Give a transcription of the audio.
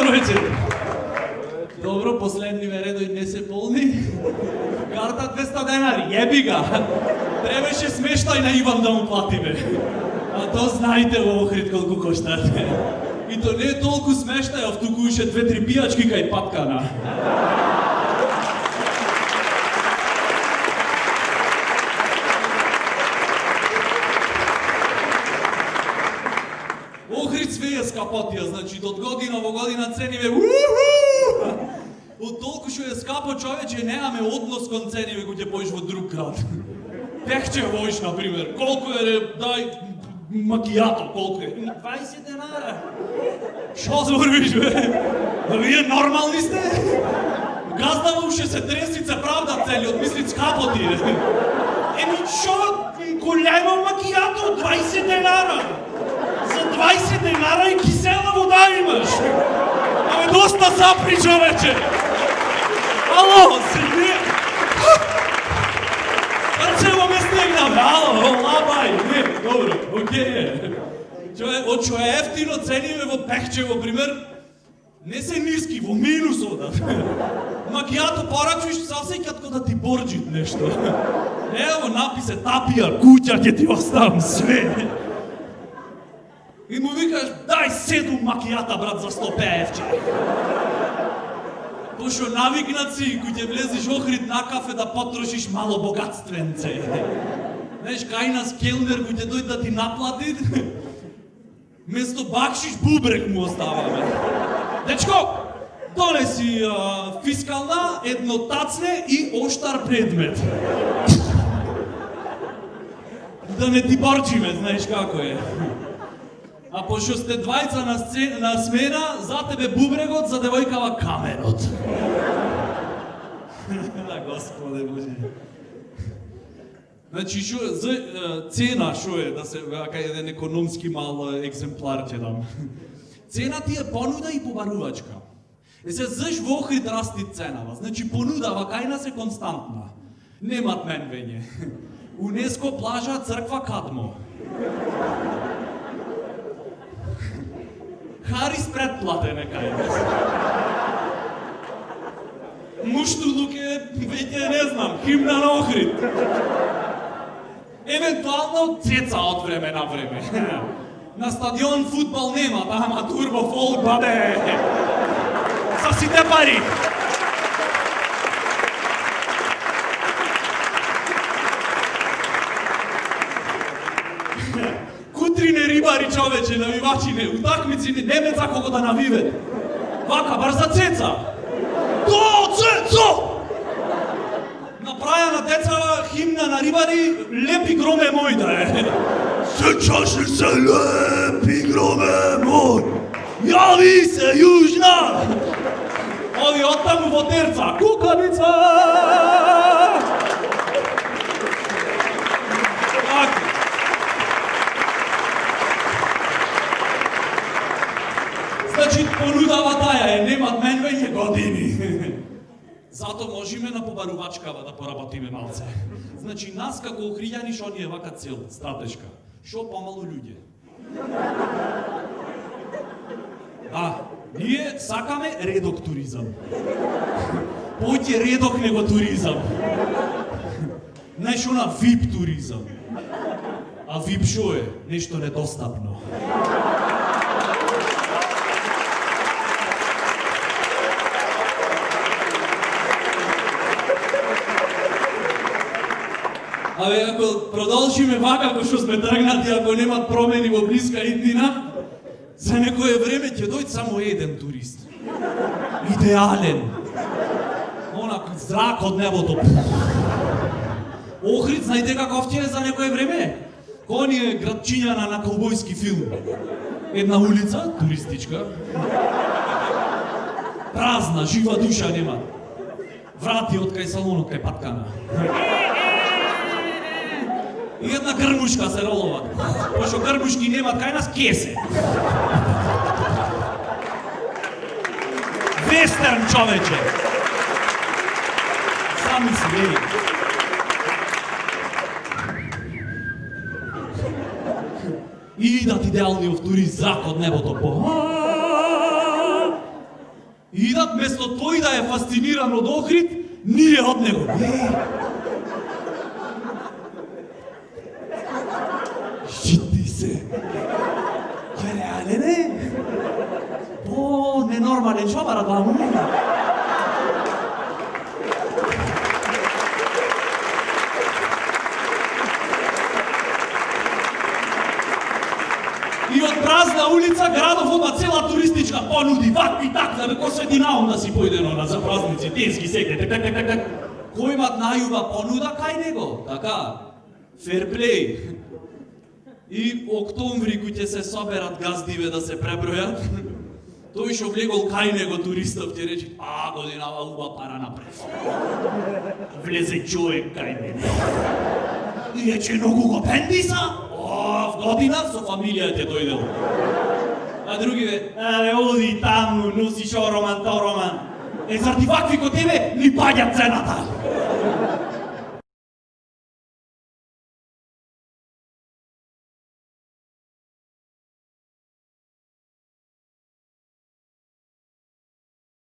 Добро вечер. Добро, последниве редови не се полни. Карта 200 денари, јеби га. Требаше смештај на Иван да му платиме. А то знаете во Охрид колку кошта. И то не е толку смештајов, туку уште 2-3 пијачки кај паткана. Охрид све е скапотија, значи од година во година цениве од толку што е скапо човече немаме однос кон цениве кога ќе поиш во друг град. Пехче воиш, например, колку е, дај макијато, колку е? 20 денара. Шо збориш, бе? Вие нормални сте? Газдава уште се тресица правда целиот, мисли скапо ти е. Еми шо, големо макијато, 20 денара. За 20 денара и кисела вода имаш. Абе, доста запри, човече. Ало, седи. Цело ме стегнаме, ало, лабај. Не, добро, окей е. Од што е ефтино цениве во Пехчево, пример, не се ниски, во минус одат. Макијато порачуиш, сасеќат ко да ти борџит нешто. Ево, написе тапија, куќа ќе ти оставам све. И му викаш, дај 7 макијата, брат, за 150 евче. Пошо навикнат си, кој ќе влезеш Охрид на кафе да потрошиш мало богатственце. Знаеш, кај нас келнер кој ќе дојде да ти наплати, место бакшиш бубрек му оставаме. Дечко, донеси фискална, едно тацне и оштар предмет. Да не ти борчиме, знаеш како е. А пошто сте двајца на смена, за тебе бубрегот, за девојкава камерот. Да, Господе Боже. Значи, цена шо е, да се кај еден економски мал екземплар ќе дам. Цена ти е понуда и побарувачка. Се заш во Охрид расти ценава, значи понудава кај нас е константна. Немат менвење. УНЕСКО плажа црква Кадмо. Харис предплатен е кај нас. Муштулук е, веќе не знам, химна на Охрид. Евентуално цеца од време на време. На стадион фудбал нема, ама турбо фолк бабе. Со сите пари. Кутрине рибари, човече, навивачине, утакмици немеца кога да навиве. Вака, бар за цеца. До цецо! Направја на децава химна на рибари, лепи громе мој да е. Сечаш ли се лепи громе мој? Јави се јужна! Ови оттаму во терца, кукавица! Значи, понудава таја е, немат менвење години. Зато можеме на побарувачкава да поработиме малце. Значи, нас како охриѓани шо ни е вака цел, стратешка. Шо помалу луѓе. Ние сакаме редок туризам. Поќе редок него туризам. Знаеш, она VIP туризам. А VIP шо е? Нешто недостапно. Абе, ако продолжиме вака како што сме тргнати, ако немат промени во блиска иднина, за некое време ќе дојде само еден турист. Идеален. Онак зрак од небото. Охрид, знаете каков ќе е за некое време? Кој е градчиња на каубојски филм. Една улица, туристичка. Празна, жива душа нема. Врати од кај салонот, кај паткана. И една грмушка се ролува. Пошто грмушки немат кај нас, кесе. Вестерн, човече. Сами си, вели. И идат идеалниот турист, зрак од небото по. Идат место тој да е фасциниран од Охрид, ние од него. Шити се. Кај не? Ненормален шобара да му. И од празна улица градов одма цела туристичка понуди, вакви такви, кој светинаум да си појдено на за празници, денски секде, так. Кој имат најуба понуда кај него, така, ферплей. И октомври кој ќе се соберат газдиве да се пребројат, тој што влегол кај него туристов ќе рече, годинава уба пара напред. Влезе човек кај мене. И рече, многу го пендиса? В година со фамилија ќе дојдел. А другиве, оди таму, носиш ороман, тороман. Заради вакви ко тебе ни паѓа цената.